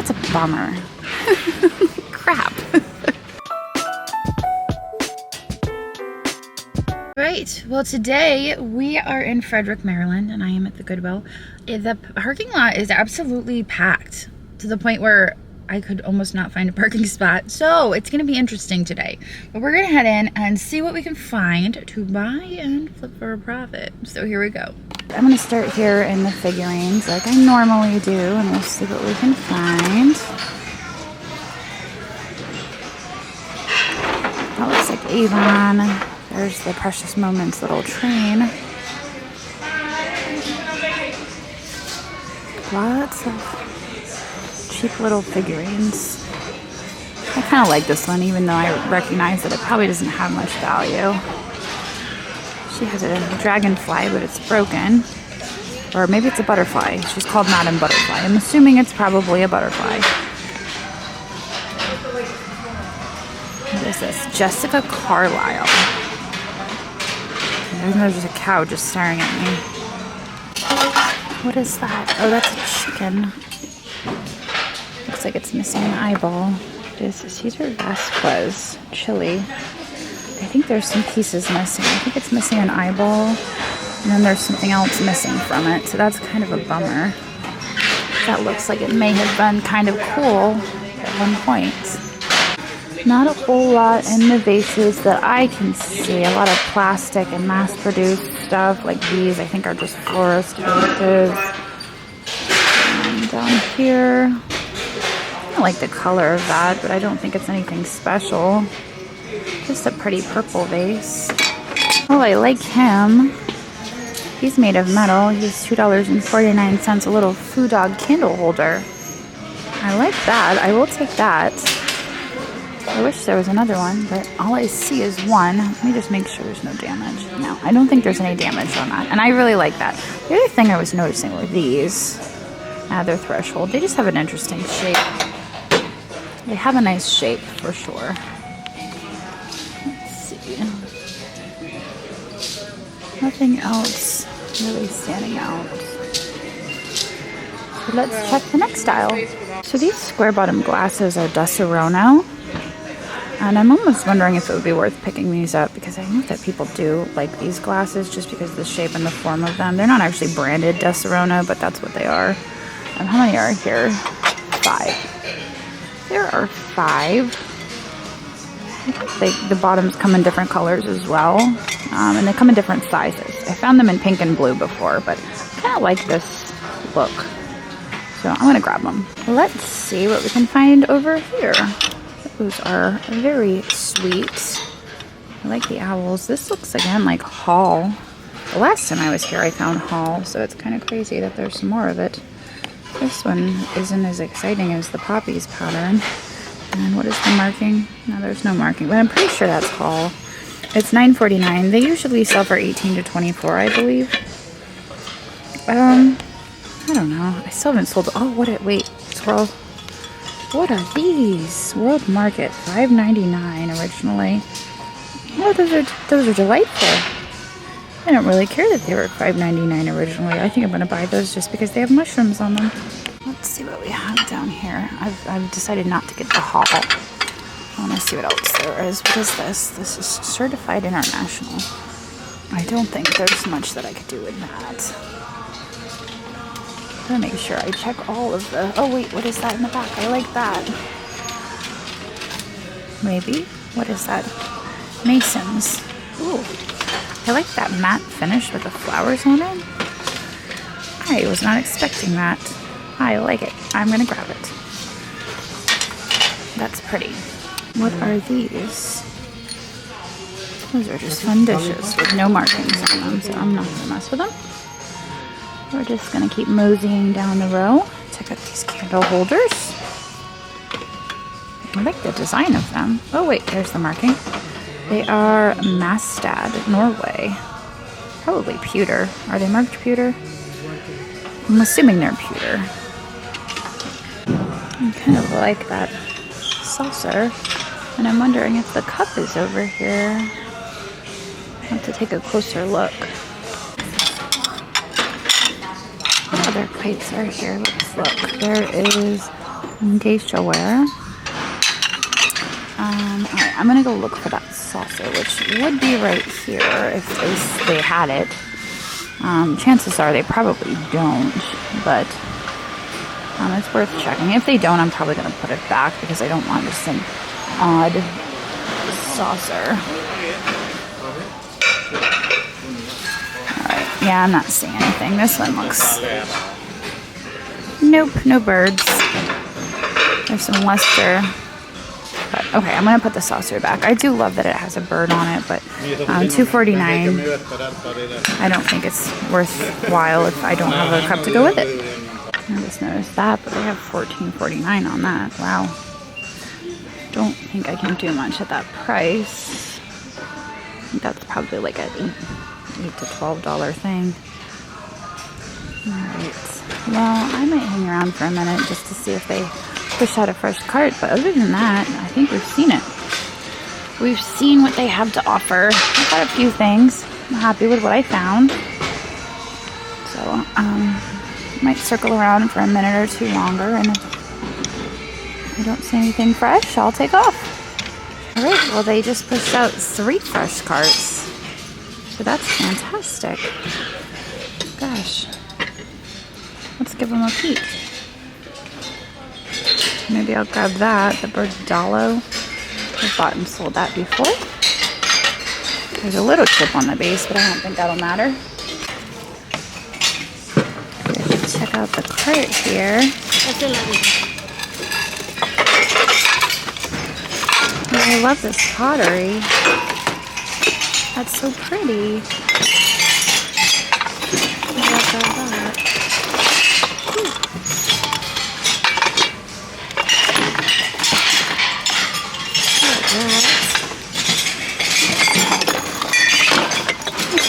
That's a bummer. Crap. Right, well today we are in Frederick, Maryland, and I am at the Goodwill. The parking lot is absolutely packed to the point where I could almost not find a parking spot. So it's gonna be interesting today. But we're gonna head in and see what we can find to buy and flip for a profit. So here we go. I'm gonna start here in the figurines like I normally do, and we'll see what we can find. That looks like Avon. There's the Precious Moments little train. Lots of cheap little figurines. I kind of like this one, even though I recognize that it probably doesn't have much value. She has a dragonfly, but it's broken. Or maybe it's a butterfly. She's called Madam Butterfly. I'm assuming it's probably a butterfly. What is this? Jessica Carlisle. There's a cow just staring at me. What is that? Oh, that's a chicken. Looks like it's missing an eyeball. It is Cesar Vasquez chili. I think there's some pieces missing. I think it's missing an eyeball, and then there's something else missing from it. So that's kind of a bummer. That looks like it may have been kind of cool at one point. Not a whole lot in the vases that I can see. A lot of plastic and mass-produced stuff like these I think are just florist vases. And down here, I like the color of that, but I don't think it's anything special. Just a pretty purple vase. Oh, I like him. He's made of metal. He's $2.49, a little food dog candle holder. I like that. I will take that. I wish there was another one, but all I see is one. Let me just make sure there's no damage. No, I don't think there's any damage on that. And I really like that. The other thing I was noticing were these. Their threshold. They just have an interesting shape. They have a nice shape for sure. Let's see. Nothing else really standing out. So let's check the next aisle. So these square bottom glasses are Deserono. And I'm almost wondering if it would be worth picking these up, because I know that people do like these glasses just because of the shape and the form of them. They're not actually branded Deserono, but that's what they are. And how many are here? 5. There are 5. I think the bottoms come in different colors as well. And they come in different sizes. I found them in pink and blue before, but I kind of like this look. So I'm going to grab them. Let's see what we can find over here. Those are very sweet. I like the owls. This looks again like Hall. The last time I was here I found Hall, so it's kind of crazy that there's some more of it. This one isn't as exciting as the poppies pattern. And what is the marking? No, there's no marking, but I'm pretty sure that's Hall. It's $9.49. They usually sell for $18 to $24, I believe. I don't know. I still haven't sold. Oh, wait, Swirl. What are these? World Market, $5.99 originally. Oh, those are delightful. I don't really care that they were $5.99 originally. I think I'm going to buy those just because they have mushrooms on them. Let's see what we have down here. I've decided not to get the Hall. I want to see what else there is. What is this? This is Certified International. I don't think there's much that I could do with that. I'm gonna make sure I check all of the... Oh wait, what is that in the back? I like that. Maybe? What is that? Masons. Ooh. I like that matte finish with the flowers on it. I was not expecting that. I like it. I'm gonna grab it. That's pretty. What are these? Those are just fun dishes with no markings on them, so I'm not gonna mess with them. We're just going to keep moseying down the row. Check out these candle holders. I like the design of them. Oh wait, there's the marking. They are Mastad, Norway. Probably pewter. Are they marked pewter? I'm assuming they're pewter. I kind of like that saucer. And I'm wondering if the cup is over here. I'll have to take a closer look. What other plates are here? Let's look. There is Geisha ware. Alright, I'm gonna go look for that saucer, which would be right here if they had it. Chances are they probably don't, but it's worth checking. If they don't, I'm probably gonna put it back because I don't want just an odd saucer. Alright, yeah, I'm not seeing anything. This one looks... Nope, no birds. There's some luster. But, okay, I'm gonna put the saucer back. I do love that it has a bird on it, but $2.49. I don't think it's worthwhile if I don't have a cup to go with it. I just noticed that, but they have $14.49 on that. Wow. Don't think I can do much at that price. I think that's probably like an $8 to $12 thing. Alright. Well, I might hang around for a minute just to see if they push out a fresh cart, but other than that, I think we've seen it. We've seen what they have to offer. I've got a few things. I'm happy with what I found. So, might circle around for a minute or two longer, and if I don't see anything fresh, I'll take off. Alright, well they just pushed out 3 fresh carts. So that's fantastic. Gosh. Let's give them a peek. Maybe I'll grab that, the Bordalo. I've bought and sold that before. There's a little chip on the base, but I don't think that'll matter. Check out the cart here. Oh, I love this pottery. That's so pretty. I love that.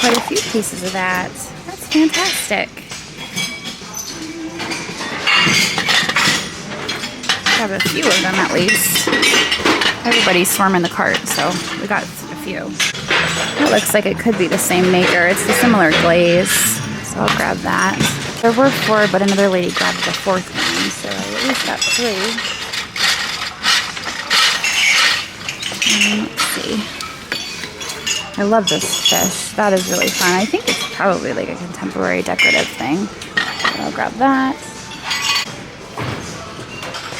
Quite a few pieces of that. That's fantastic. Grab a few of them at least. Everybody's swarming the cart, so we got a few. It looks like it could be the same maker. It's the similar glaze, so I'll grab that. There were 4, but another lady grabbed the 4th one, so I at least got 3. Let's see. I love this fish. That is really fun. I think it's probably like a contemporary decorative thing. So I'll grab that.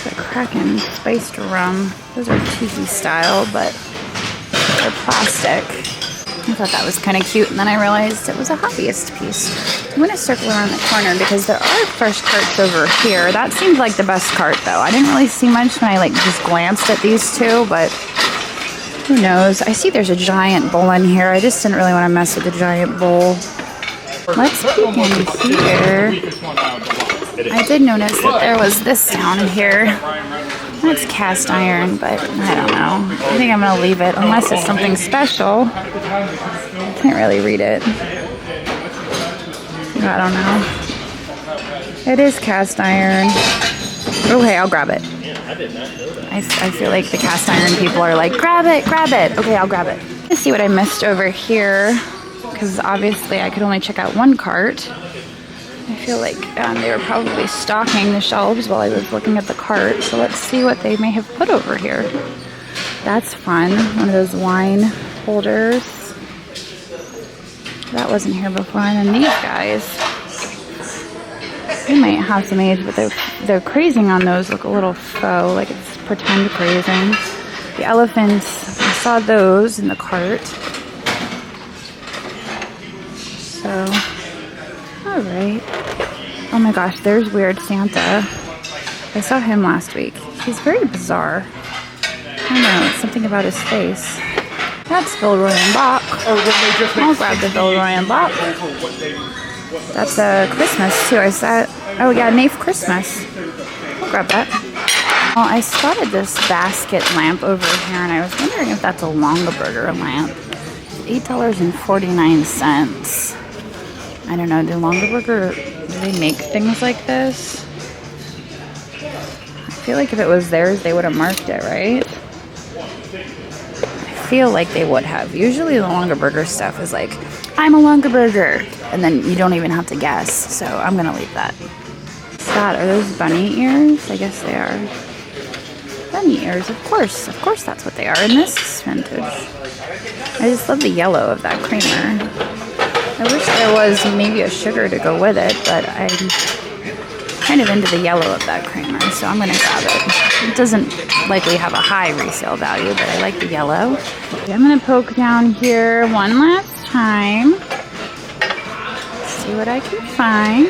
The Kraken spiced rum. Those are tiki style, but they're plastic. I thought that was kind of cute, and then I realized it was a hobbyist piece. I'm going to circle around the corner because there are fresh carts over here. That seemed like the best cart, though. I didn't really see much when I just glanced at these two, but who knows? I see there's a giant bowl in here. I just didn't really want to mess with the giant bowl. Let's peek in here. I did notice that there was this down here. That's cast iron, but I don't know. I think I'm going to leave it unless it's something special. Can't really read it. I don't know. It is cast iron. Okay, I'll grab it. I feel like the cast iron people are like, grab it, grab it. Okay, I'll grab it. Let's see what I missed over here, because obviously I could only check out one cart. I feel like they were probably stocking the shelves while I was looking at the cart, so let's see what they may have put over here. That's fun. One of those wine holders. That wasn't here before. And then these guys. They might have some age, but their crazing on those look a little faux, like it's pretend crazing. The elephants, I saw those in the cart. So, alright. Oh my gosh, there's Weird Santa. I saw him last week. He's very bizarre. I don't know, it's something about his face. That's Villeroy and Bach. I'll grab the Villeroy and Bach. That's a Christmas too. I saw. Oh yeah, Nafe Christmas. I'll grab that. Well, I spotted this basket lamp over here, and I was wondering if that's a Longaberger lamp. $8.49. I don't know. Do Longaberger, do they make things like this? I feel like if it was theirs, they would have marked it, right? I feel like they would have. Usually the Longaberger stuff is like, I'm a Longaberger, and then you don't even have to guess, so I'm gonna leave that. that? Are those bunny ears? I guess they are. Bunny ears, of course. Of course that's what they are. And this is vintage. I just love the yellow of that creamer. I wish there was maybe a sugar to go with it, but I'm kind of into the yellow of that creamer, so I'm going to grab it. It doesn't likely have a high resale value, but I like the yellow. Okay, I'm going to poke down here one last time. See what I can find.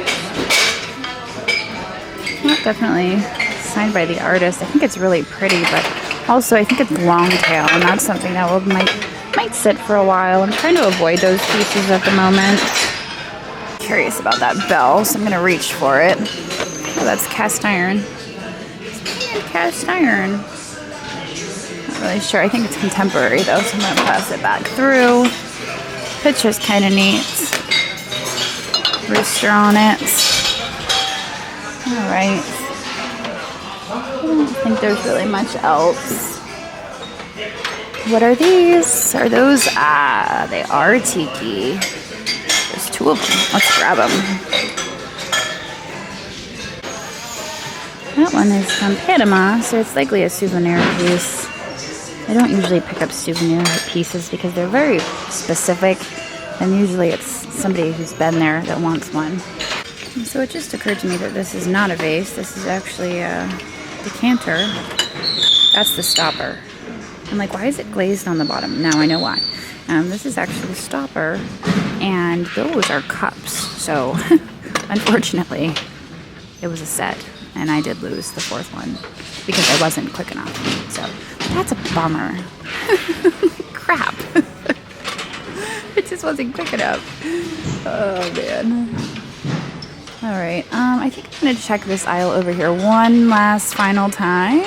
Well, definitely signed by the artist. I think it's really pretty, but also I think it's long tail, and that's something that might sit for a while. I'm trying to avoid those pieces at the moment. Curious about that bell, so I'm gonna reach for it. Oh, that's cast iron. It's cast iron. Not really sure. I think it's contemporary though, so I'm gonna pass it back through. Picture's kind of neat. Rooster on it. All right. I don't think there's really much else. What are these? Are those? Ah, they are tiki. There's two of them. Let's grab them. That one is from Panama, so it's likely a souvenir piece. I don't usually pick up souvenir pieces because they're very specific, and usually it's somebody who's been there that wants one. And so it just occurred to me that this is not a vase. This is actually a decanter. That's the stopper. I'm like, why is it glazed on the bottom? Now I know why. This is actually the stopper, and those are cups. So, unfortunately, it was a set, and I did lose the fourth one because I wasn't quick enough. So, that's a bummer. Crap. It just wasn't quick enough. Oh, man. All right. I think I'm going to check this aisle over here one last final time.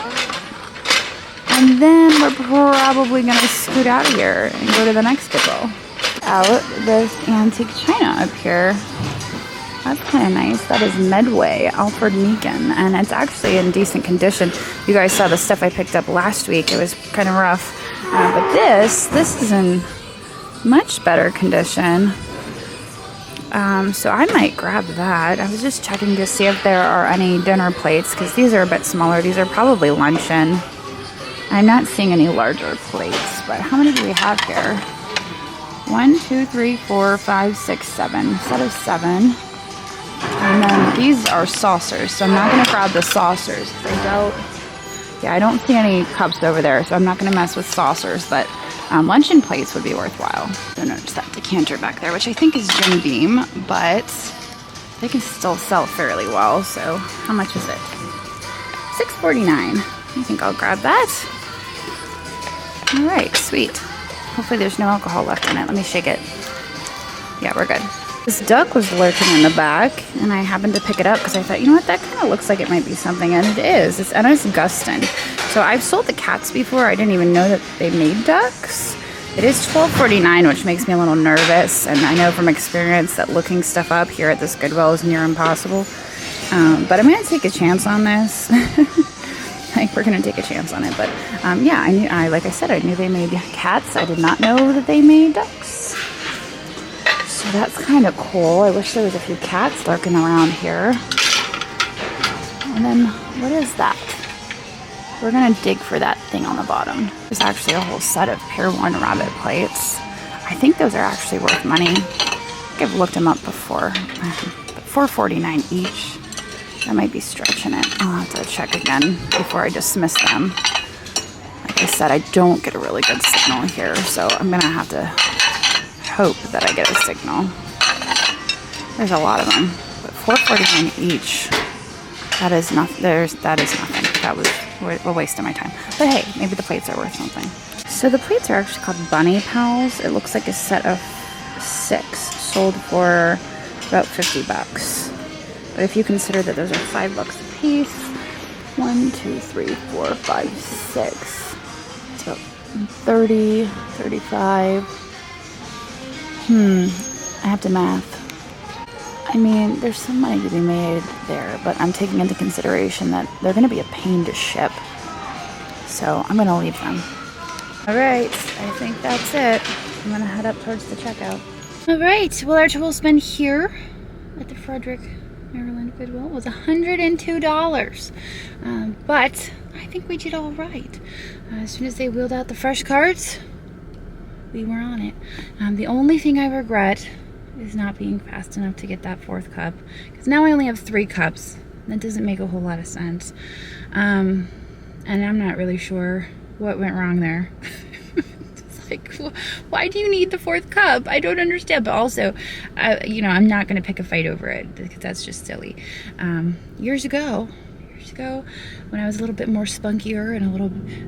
And then we're probably going to scoot out of here and go to the next Goodwill. Out this antique china up here. That's kind of nice. That is Medway, Alfred Meekin. And it's actually in decent condition. You guys saw the stuff I picked up last week. It was kind of rough. But this is in much better condition. So I might grab that. I was just checking to see if there are any dinner plates, because these are a bit smaller. These are probably luncheon. I'm not seeing any larger plates, but how many do we have here? 1, 2, 3, 4, 5, 6, 7. Set of 7. And then these are saucers, so I'm not going to grab the saucers. I don't see any cups over there, so I'm not going to mess with saucers, but luncheon plates would be worthwhile. So notice that decanter back there, which I think is Jim Beam, but they can still sell fairly well. So how much is it? $6.49. I think I'll grab that. All right, sweet. Hopefully there's no alcohol left in it. Let me shake it. Yeah, we're good. This duck was lurking in the back, and I happened to pick it up because I thought, you know what, that kind of looks like it might be something, and it is. It's Ennis Gustin. So I've sold the cats before. I didn't even know that they made ducks. It is $12.49, which makes me a little nervous, and I know from experience that looking stuff up here at this Goodwill is near impossible. But I'm going to take a chance on this. We're going to take a chance on it. But yeah, like I said, I knew they made cats. I did not know that they made ducks. So that's kind of cool. I wish there was a few cats lurking around here. And then, what is that? We're going to dig for that thing on the bottom. There's actually a whole set of Pier 1 rabbit plates. I think those are actually worth money. I think I've looked them up before. But $4.49 each. That might be stretching it. I'll have to check again before I dismiss them. Like I said, I don't get a really good signal here, so I'm going to have to hope that I get a signal. There's a lot of them, but $4.49 each. That is nothing. That is nothing. That was a waste of my time. But hey, maybe the plates are worth something. So the plates are actually called Bunny Pals. It looks like a set of 6, sold for about $50. But if you consider that those are $5 a piece, 1, 2, 3, 4, 5, 6. It's about 30, 35. I have to math. I mean, there's some money to be made there, but I'm taking into consideration that they're going to be a pain to ship. So I'm going to leave them. All right, I think that's it. I'm going to head up towards the checkout. All right, well, our tool's been here at the Frederick Maryland Goodwill was $102. But I think we did all right. As soon as they wheeled out the fresh carts, we were on it. The only thing I regret is not being fast enough to get that 4th cup, because now I only have 3 cups. That doesn't make a whole lot of sense. And I'm not really sure what went wrong there. It's like, why do you need the 4th cup? I don't understand. But also, you know, I'm not going to pick a fight over it, because that's just silly. Years ago, when I was a little bit more spunkier and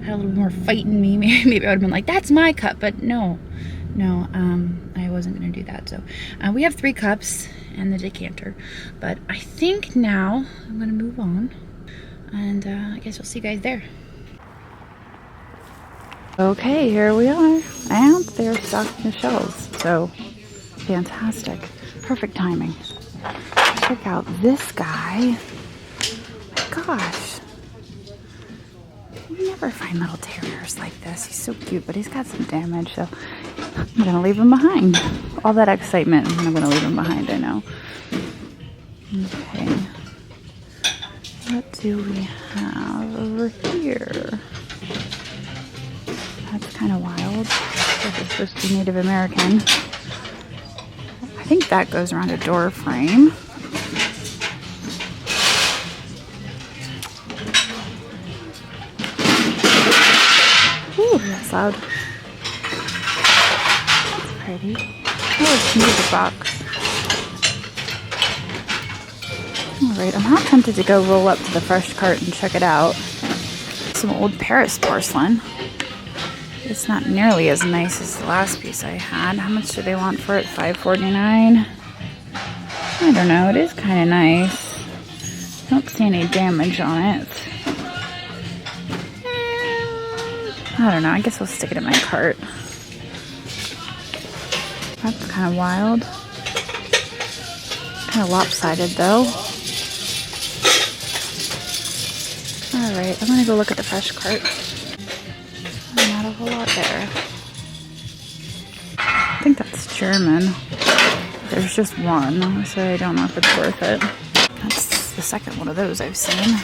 had a little more fight in me, maybe I would have been like, that's my cup. But no, I wasn't going to do that. So we have 3 cups and the decanter. But I think now I'm going to move on, and I guess we'll see you guys there. Okay, here we are, and they're stocking the shelves. So fantastic, perfect timing. Check out this guy. Gosh, you never find little terriers like this. He's so cute, but he's got some damage, so I'm gonna leave him behind. All that excitement, and I'm gonna leave him behind, I know. Okay, what do we have over here? That's kind of wild. This is supposed to be Native American. I think that goes around a door frame. Ooh, that's loud. That's pretty. Oh, it's a music box. Alright, I'm not tempted to go roll up to the fresh cart and check it out. Some old Paris porcelain. It's not nearly as nice as the last piece I had. How much do they want for it? $5.49? I don't know. It is kind of nice. Don't see any damage on it. I don't know. I guess I'll stick it in my cart. That's kind of wild. Kind of lopsided though. Alright, I'm going to go look at the fresh cart. Not a whole lot there. I think that's German. There's just one, so I don't know if it's worth it. That's the second one of those I've seen.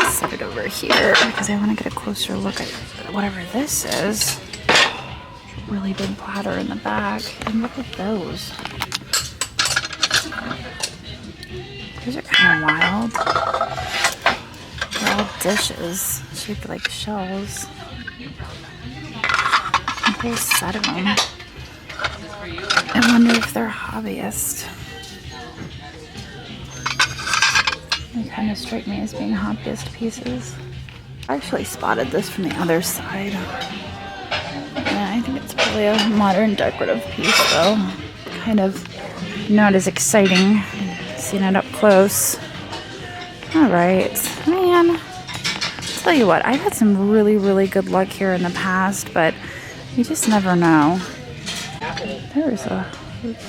Set it over here because I want to get a closer look at whatever this is. Really big platter in the back. And look at those. Those are kind of wild. They're all dishes shaped like shells. A whole set of them. I wonder if they're hobbyists. They kind of strike me as being hobbyist pieces. I actually spotted this from the other side. Yeah, I think it's probably a modern decorative piece though. Kind of not as exciting seeing it up close. Alright, man. Tell you what, I've had some really, really good luck here in the past, but you just never know. There's a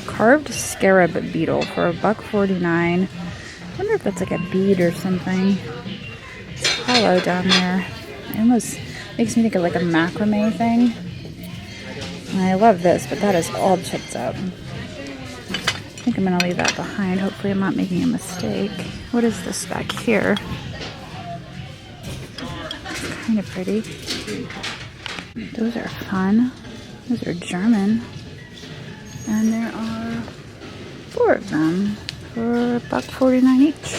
carved scarab beetle for $1.49. I wonder if that's like a bead or something. It's hollow down there. It almost makes me think of like a macrame thing. And I love this, but that is all chipped up. I think I'm going to leave that behind. Hopefully I'm not making a mistake. What is this back here? It's kind of pretty. Those are fun. Those are German. And there are 4 of them for $1.49 each.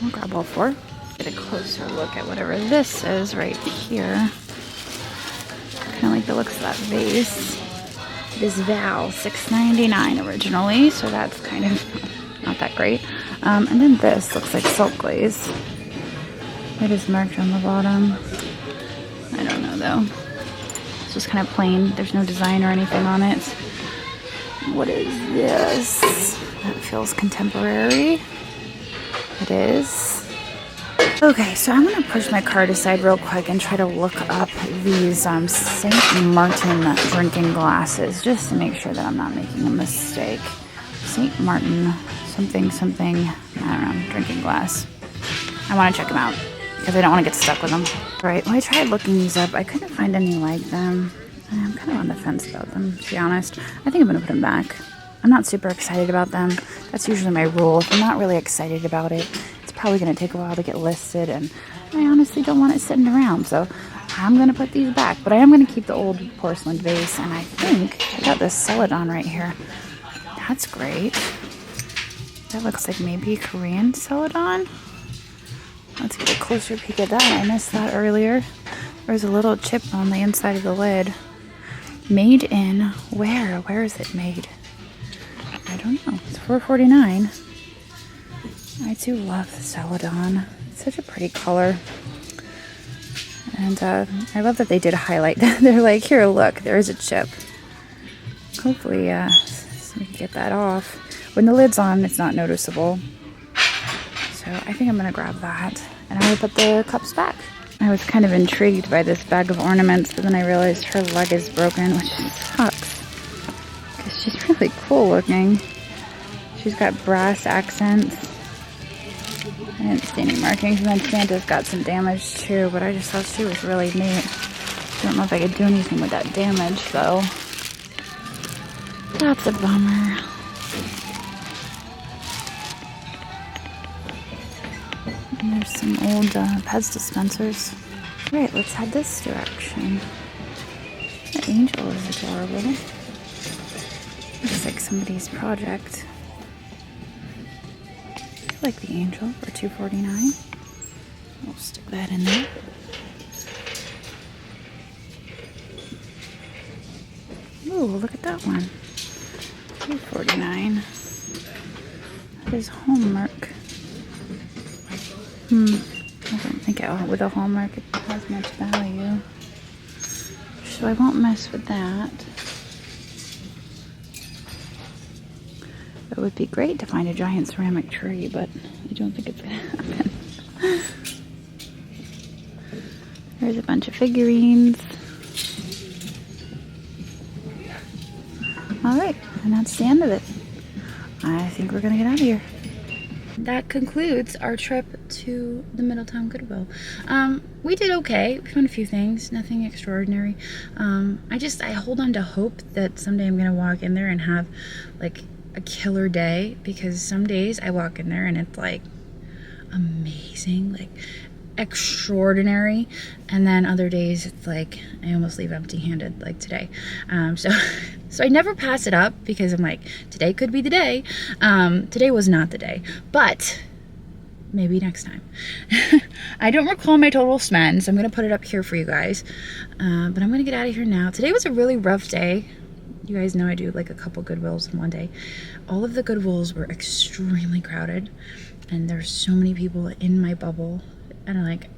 I'll grab all 4. Get a closer look at whatever this is right here. Kind of like the looks of that vase. It is Val, $6.99 originally, so that's kind of not that great. And then this looks like silk glaze. It is marked on the bottom. I don't know though. It's just kind of plain. There's no design or anything on it. What is this? That feels contemporary. It is. Okay, so I'm going to push my cart aside real quick and try to look up these St. Martin drinking glasses just to make sure that I'm not making a mistake. St. Martin something, I don't know, drinking glass. I want to check them out because I don't want to get stuck with them. All right, well, I tried looking these up. I couldn't find any like them. I'm kind of on the fence about them, to be honest. I think I'm going to put them back. I'm not super excited about them. That's usually my rule. If I'm not really excited about it, it's probably going to take a while to get listed, and I honestly don't want it sitting around, so I'm going to put these back. But I am going to keep the old porcelain vase, and I think I got this celadon right here. That's great. That looks like maybe Korean celadon. Let's get a closer peek at that. I missed that earlier. There's a little chip on the inside of the lid. Made in where? Where is it made? I don't know. It's $4.49. I do love the celadon. It's such a pretty color. And I love that they did highlight that. They're like, here, look, there is a chip. Hopefully, so we can get that off. When the lid's on, it's not noticeable. So I think I'm going to grab that. And I'm going to put the cups back. I was kind of intrigued by this bag of ornaments, but then I realized her leg is broken, which sucks. Because she's really cool looking. She's got brass accents. I didn't see any markings. And then Santa's got some damage too, but I just thought she was really neat. Don't know if I could do anything with that damage though. That's a bummer. And there's some old Pez dispensers. Right, let's head this direction. The angel is adorable. Looks like somebody's project. I like the angel for $2.49. We'll stick that in there. Ooh, look at that one. $2.49. That is Hallmark. I don't think with a Hallmark it has much value. So I won't mess with that. It would be great to find a giant ceramic tree, but I don't think it's going to happen. There's a bunch of figurines. Alright, and that's the end of it. I think we're going to get out of here. That concludes our trip to the Middletown Goodwill. We did okay. We found a few things, nothing extraordinary. I hold on to hope that someday I'm gonna walk in there and have like a killer day, because some days I walk in there and it's like amazing, like extraordinary, and then other days it's like I almost leave empty-handed, like today. So I never pass it up, because I'm like, today could be the day. Today was not the day, but maybe next time. I don't recall my total spend, so I'm gonna put it up here for you guys. But I'm gonna get out of here now. Today was a really rough day. You guys know I do like a couple Goodwills in one day. All of the Goodwills were extremely crowded, and there's so many people in my bubble, and like,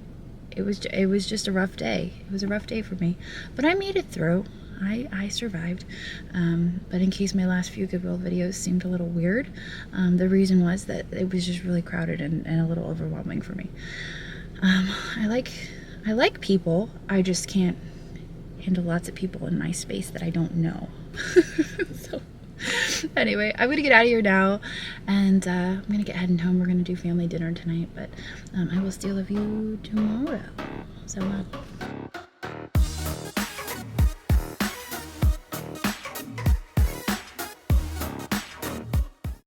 it was just a rough day. It was a rough day for me, but I made it through. I survived. But in case my last few Goodwill videos seemed a little weird, the reason was that it was just really crowded and a little overwhelming for me. I like people. I just can't handle lots of people in my space that I don't know. So anyway, I'm gonna get out of here now, and I'm gonna get heading home. We're gonna do family dinner tonight, but I will still love you tomorrow. So